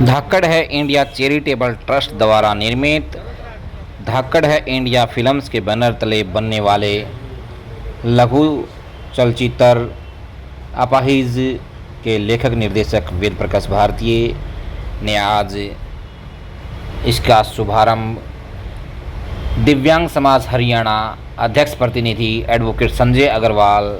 धाकड़ है India charitable trust द्वारा निर्मित धाकड़ है इंडिया फिल्म्स के बैनर तले बनने वाले लघु चलचित्र अपाहिज के लेखक निर्देशक वेद प्रकाश भारतीय ने आज इसका शुभारंभ दिव्यांग समाज हरियाणा अध्यक्ष प्रतिनिधि एडवोकेट संजय अग्रवाल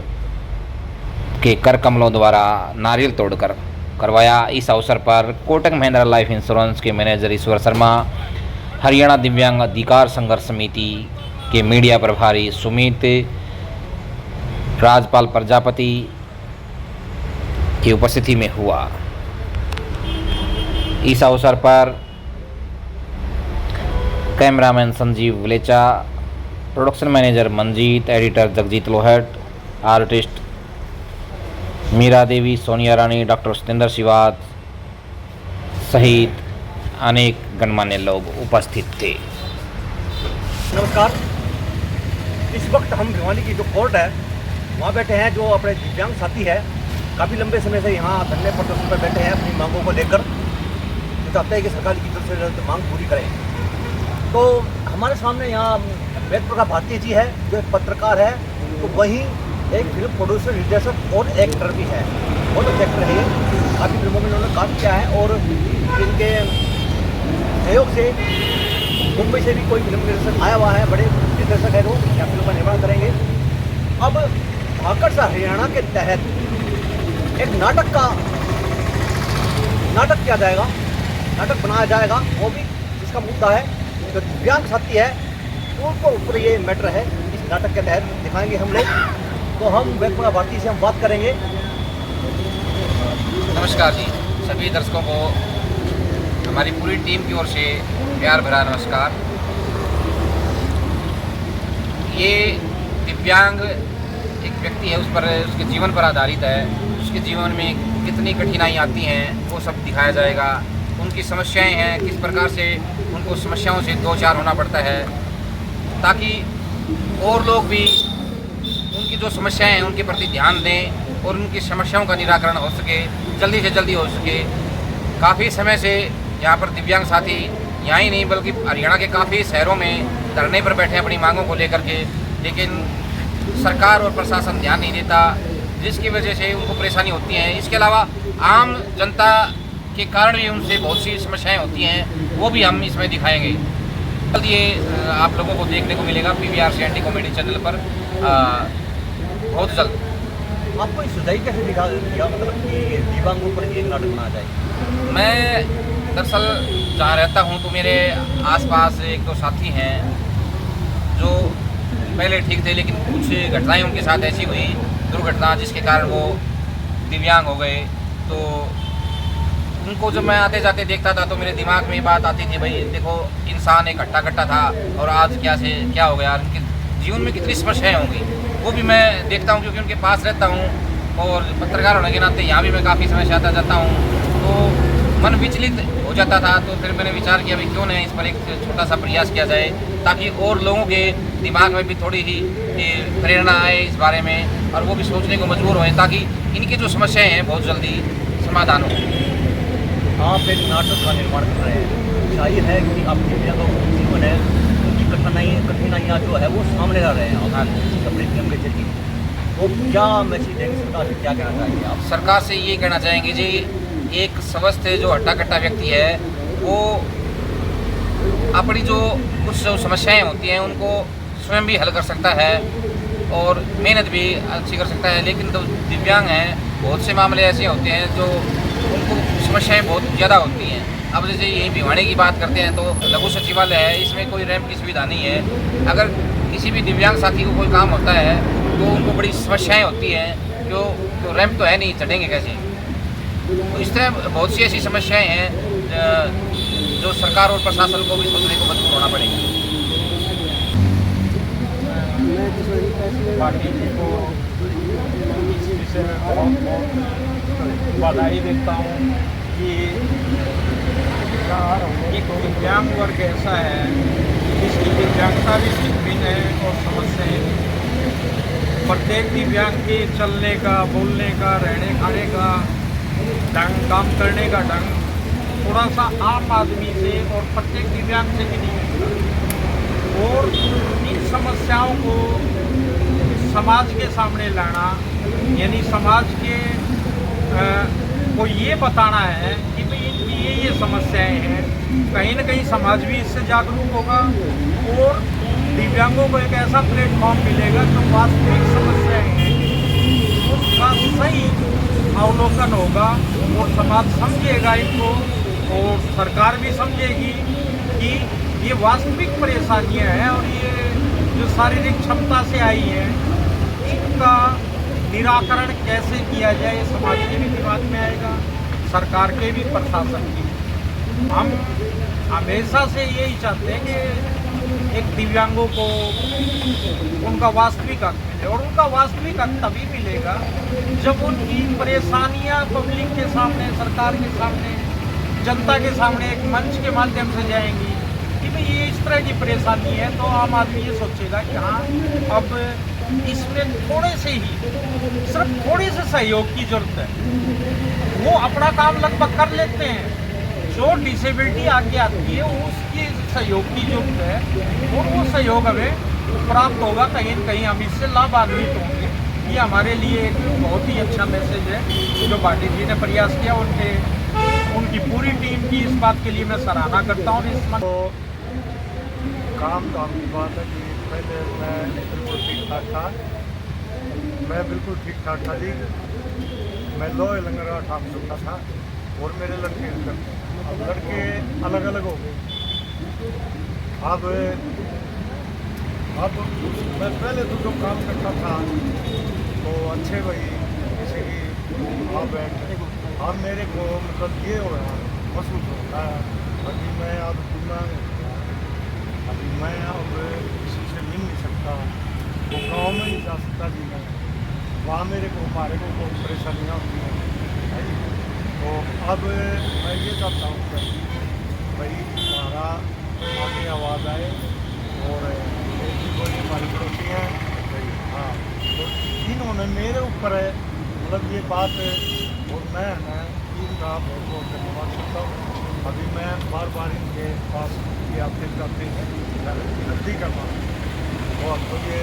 के कर कमलों द्वारा नारियल तोड़कर करवाया। इस अवसर पर कोटक महिंद्रा लाइफ इंश्योरेंस के मैनेजर ईश्वर शर्मा, हरियाणा दिव्यांग अधिकार संघर्ष समिति के मीडिया प्रभारी सुमित, राजपाल प्रजापति की उपस्थिति में हुआ। इस अवसर पर cameraman Sanjeev Walecha, production manager Manjeet, editor Jagjeet Lohat, artist Meera Devi, Sonia Rani, doctor Satendra Shivat सहित अनेक गणमान्य लोग उपस्थित थे। नमस्कार। इस वक्त हम भिवानी की जो कोर्ट है वहाँ बैठे हैं। जो अपने दिव्यांग साथी है काफ़ी लंबे समय से यहाँ धरने प्रदर्शन पर बैठे हैं अपनी मांगों को लेकर, जो चाहते हैं कि सरकार की तरफ से मांग पूरी करें। तो हमारे सामने यहाँ वेद प्रकाश भारती जी है जो एक पत्रकार है, तो वहीं एक फिल्म प्रोड्यूसर, निर्देशक और एक्टर भी है। बहुत अच्छे एक्टर है ये, काफ़ी फिल्मों में उन्होंने काम किया है और इनके सहयोग से मुंबई से भी कोई फिल्म निर्देशक आया हुआ है, बड़े निर्देशक है वो यहाँ फिल्म का निर्माण करेंगे। अब धाकड़ सा हरियाणा के तहत एक नाटक किया जाएगा, नाटक बनाया जाएगा। वो भी जिसका मुद्दा है जो दिव्यांग साथी है उनको ऊपर ये मैटर है, इस नाटक के तहत दिखाएंगे हम लोग। तो हम वेद प्रकाश भारती से हम बात करेंगे। नमस्कार जी, सभी दर्शकों को हमारी पूरी टीम की ओर से प्यार भरा नमस्कार। ये दिव्यांग एक व्यक्ति है, उस पर उसके जीवन पर आधारित है। उसके जीवन में कितनी कठिनाई आती हैं वो सब दिखाया जाएगा। उनकी समस्याएं हैं, किस प्रकार से उनको समस्याओं से दो चार होना पड़ता है, ताकि और लोग भी उनकी जो समस्याएं हैं उनके प्रति ध्यान दें और उनकी समस्याओं का निराकरण हो सके, जल्दी से जल्दी हो सके। काफ़ी समय से यहाँ पर दिव्यांग साथी यहाँ ही नहीं बल्कि हरियाणा के काफ़ी शहरों में धरने पर बैठे अपनी मांगों को लेकर के, लेकिन सरकार और प्रशासन ध्यान नहीं देता, जिसकी वजह से उनको परेशानी होती है। इसके अलावा आम जनता के कारण भी उनसे बहुत सी समस्याएँ होती हैं, वो भी हम इसमें दिखाएँगे। जल्द ये आप लोगों को देखने को मिलेगा PVR CNT कॉमेडी चैनल पर बहुत जल्द। आपको इस सुझाई कैसे दिखा दिया, मतलब कि दिव्यांगों पर एक नाटक बनाया जाए? मैं दरअसल जहाँ रहता हूँ तो मेरे आसपास एक दो साथी हैं जो पहले ठीक थे, लेकिन कुछ घटनाएं उनके साथ ऐसी हुई, दुर्घटना, जिसके कारण वो दिव्यांग हो गए। तो उनको जब मैं आते जाते देखता था तो मेरे दिमाग में बात आती थी, भाई देखो इंसान एक हट्टा कट्टा था और आज क्या हो गया, उनके जीवन में कितनी समस्याएं होंगी वो भी मैं देखता हूँ, क्योंकि उनके पास रहता हूँ और पत्रकार होने के नाते यहाँ भी मैं काफ़ी समय से आता जाता हूँ। तो मन विचलित हो जाता था, तो फिर मैंने विचार किया भाई क्यों नहीं इस पर एक छोटा सा प्रयास किया जाए, ताकि और लोगों के दिमाग में भी थोड़ी ही प्रेरणा आए इस बारे में और वो भी सोचने को मजबूर हों, ताकि इनकी जो समस्याएँ हैं बहुत जल्दी समाधान हो। आप एक नाटक का निर्माण कर रहे हैं, जाहिर है कि आप दिव्यांगों का जीवन है, उनकी कठिनाइयाँ जो है वो सामने ला रहे हैं अपनी फिल्म के जरिए। तो क्या मैसेज देंगे सरकार से, क्या कहना चाहेंगे आप? सरकार से ये कहना चाहेंगे जी, एक स्वस्थ जो हट्टा कट्टा व्यक्ति है वो अपनी जो कुछ जो समस्याएं होती हैं उनको स्वयं भी हल कर सकता है और मेहनत भी अच्छी कर सकता है। लेकिन जो दिव्यांग हैं बहुत से मामले ऐसे होते हैं जो उनको समस्याएं बहुत ज़्यादा होती हैं। अब जैसे यही भिवानी की बात करते हैं तो लघु सचिवालय है, इसमें कोई रैंप की सुविधा नहीं है। अगर किसी भी दिव्यांग साथी को कोई काम होता है तो उनको बड़ी समस्याएं होती हैं, जो रैंप तो है नहीं, चढ़ेंगे कैसे। तो इस तरह बहुत सी ऐसी समस्याएं हैं जो सरकार और प्रशासन को भी सोचने को मजबूर होना पड़ेगा। पार्टी को इस विषय में बहुत बधाई देता हूँ कि एक दिव्यांग वर्ग ऐसा है जिसकी दिव्यांगता भी भिन्न है और समस्याएं भी। प्रत्येक दिव्यांग के चलने का, बोलने का, रहने खाने का ढंग, काम करने का ढंग थोड़ा सा आम आदमी से और प्रत्येक दिव्यांग से भी नहीं मिलता। और इन समस्याओं को समाज के सामने लाना, यानी समाज के को ये बताना है कि भाई इनकी ये समस्याएं हैं, कहीं ना कहीं समाज भी इससे जागरूक होगा और दिव्यांगों को एक ऐसा प्लेटफॉर्म मिलेगा जो वास्तविक समस्याएं हैं उसका सही अवलोकन होगा और समाज समझेगा इनको और सरकार भी समझेगी कि ये वास्तविक परेशानियां हैं और ये जो शारीरिक क्षमता से आई हैं इनका निराकरण कैसे किया जाए, ये समाज के भी दिमाग में आएगा, सरकार के भी, प्रशासन की। हम हमेशा से यही चाहते हैं कि एक दिव्यांगों को उनका वास्तविक हक मिले और उनका वास्तविक हक तभी मिलेगा जब उनकी परेशानियां पब्लिक के सामने, सरकार के सामने, जनता के सामने एक मंच के माध्यम से जाएंगी कि भाई ये इस तरह की परेशानी है, तो आम आदमी ये सोचेगा कि हाँ अब इसमें थोड़े से ही, सिर्फ थोड़े से सहयोग की जरूरत है। वो अपना काम लगभग कर लेते हैं, जो डिसेबिलिटी आगे आती है उसकी सहयोग की जरूरत है और वो सहयोग हमें प्राप्त होगा, कहीं न कहीं हम इससे लाभान्वित होंगे। ये हमारे लिए एक बहुत ही अच्छा मैसेज है जो भाटी जी ने प्रयास किया, उनकी पूरी टीम की इस बात के लिए मैं सराहना करता हूँ। इस तो काम तो आपकी बात है कि पहले मैं बिल्कुल ठीक ठाक था, मैं बिल्कुल ठीक ठाक था जी। मैं लोहे लंगरा ठाक सकता था और मेरे लड़के करते, अब लड़के अलग अलग हो गए। अब मैं पहले तो जो काम करता था तो अच्छे भाई जैसे कि अब मेरे को मतलब ये हो रहा महसूस होता है अभी मैं अब किसी से मिल नहीं सकता, वो गाँव में नहीं जा सकता जी। मैं वहाँ मेरे को हमारे को बहुत परेशानियाँ होती हैं, तो अब मैं ये चाहता हूँ कि भाई हमारा आगे आवाज़ आए और कोई हमारी पड़ोसी हैं भाई, हाँ तो इन्होंने मेरे ऊपर है मतलब ये बात और मैं इनका बहुत बहुत धन्यवाद करता हूँ। अभी मैं बार बार इनके पास ये आपके करते हैं विनती करना, तो अब तो ये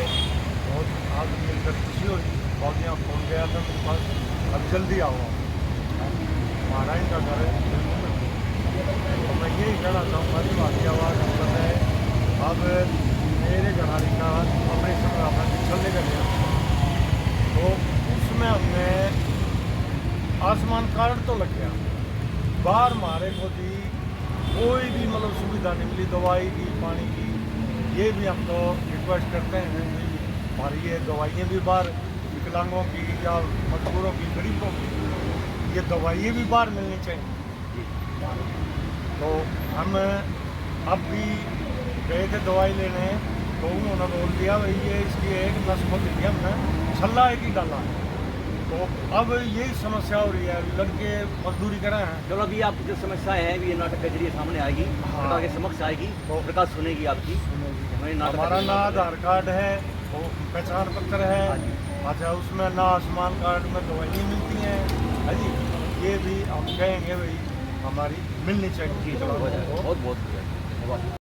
बहुत आज मिलकर खुशी हुई। बहुत यहाँ फोन गया था मेरे पास, अब जल्दी आओ, हमारा इनका घर है बिल्कुल। तो मैं यही कहना चाहूँगा कि आपकी आवाज़ मतलब है। अब मेरे घरानी का ऑपरेशन अपना चलने का गया तो उसमें हमने आयुष्मान कार्ड तो लग गया, बाहर हमारे को दी कोई भी मतलब सुविधा नहीं मिली, दवाई की, पानी की। ये भी हम तो रिक्वेस्ट करते हैं हमारी ये दवाइयाँ भी बाहर विकलांगों की या मजदूरों की, गरीबों की, ये दवाइयाँ भी बाहर मिलनी चाहिए। तो हम अब भी गए थे दवाई लेने तो उन्होंने बोल दिया भाई ये इसकी एक नस खोल दी, हमने छल्ला एक ही डाला। तो अब यही समस्या हो रही है, लड़के मजदूरी कर रहे हैं। चलो अभी आपकी जो समस्या है ये नाटक के जरिए सामने आएगी, सरकार के समक्ष आएगी, तो सरकार सुनेगी आपकी। हमारा ना आधार कार्ड है, वो पहचान पत्र है, अच्छा उसमें ना आयुष्मान कार्ड में दवाइयाँ मिलती हैं, है जी। ये भी हम कहेंगे भाई हमारी मिलनी चाहिए। बहुत बहुत धन्यवाद।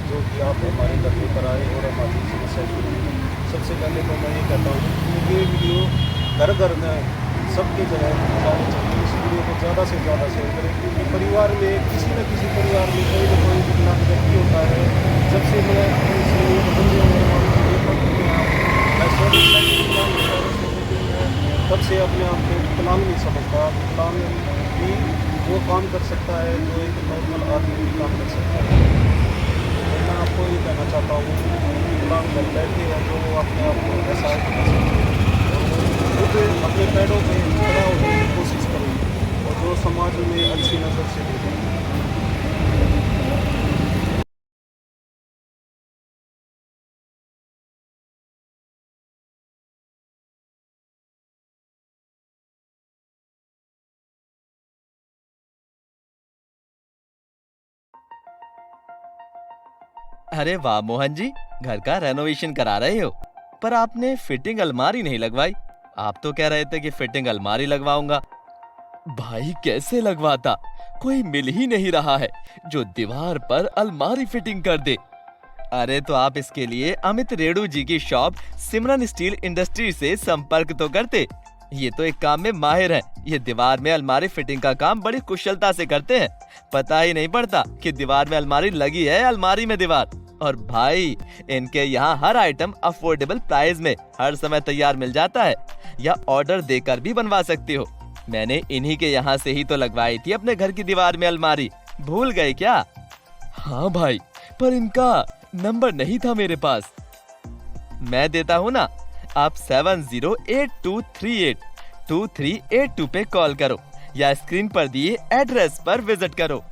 जो कि आप हमारे धरने पर आए और हमारी समस्या सुनी। सबसे पहले तो मैं ये कहता हूँ कि ये वीडियो घर घर में सबके जगह जानी चाहिए। इस वीडियो को ज़्यादा से ज़्यादा शेयर करें क्योंकि परिवार में किसी न किसी परिवार में कोई ना कोई विकलांग व्यक्ति होता है। जब से मैं तब से अपने आप को विकलांग नहीं समझता। विकलांग भी वो काम कर सकता है जो एक नॉर्मल आदमी भी काम कर सकता है। तो मैं आपको ये कहना चाहता हूँ विकलांग घर बैठे हैं जो अपने आप को ऐसा खुद अपने पैरों पे खड़ा होने की कोशिश करें और जो समाज में अच्छी नज़र से देखें। अरे वाह मोहन जी, घर का रेनोवेशन करा रहे हो, पर आपने फिटिंग अलमारी नहीं लगवाई। आप तो कह रहे थे कि फिटिंग अलमारी लगवाऊंगा। भाई कैसे लगवाता, कोई मिल ही नहीं रहा है जो दीवार पर अलमारी फिटिंग कर दे। अरे तो आप इसके लिए अमित रेणु जी की शॉप सिमरन स्टील इंडस्ट्री से संपर्क तो करते। ये तो एक काम में माहिर है। ये दीवार में अलमारी फिटिंग का काम बड़ी कुशलता से करते हैं। पता ही नहीं पड़ता कि दीवार में अलमारी लगी है, अलमारी में दीवार। और भाई इनके यहाँ हर आइटम अफोर्डेबल प्राइस में हर समय तैयार मिल जाता है, या ऑर्डर देकर भी बनवा सकते हो। मैंने इन्हीं के यहाँ से ही तो लगवाई थी अपने घर की दीवार में अलमारी, भूल गए क्या? हाँ भाई, पर इनका नंबर नहीं था मेरे पास। मैं देता हूँ ना, आप 7082382382 पे कॉल करो या स्क्रीन पर दिए एड्रेस पर विजिट करो।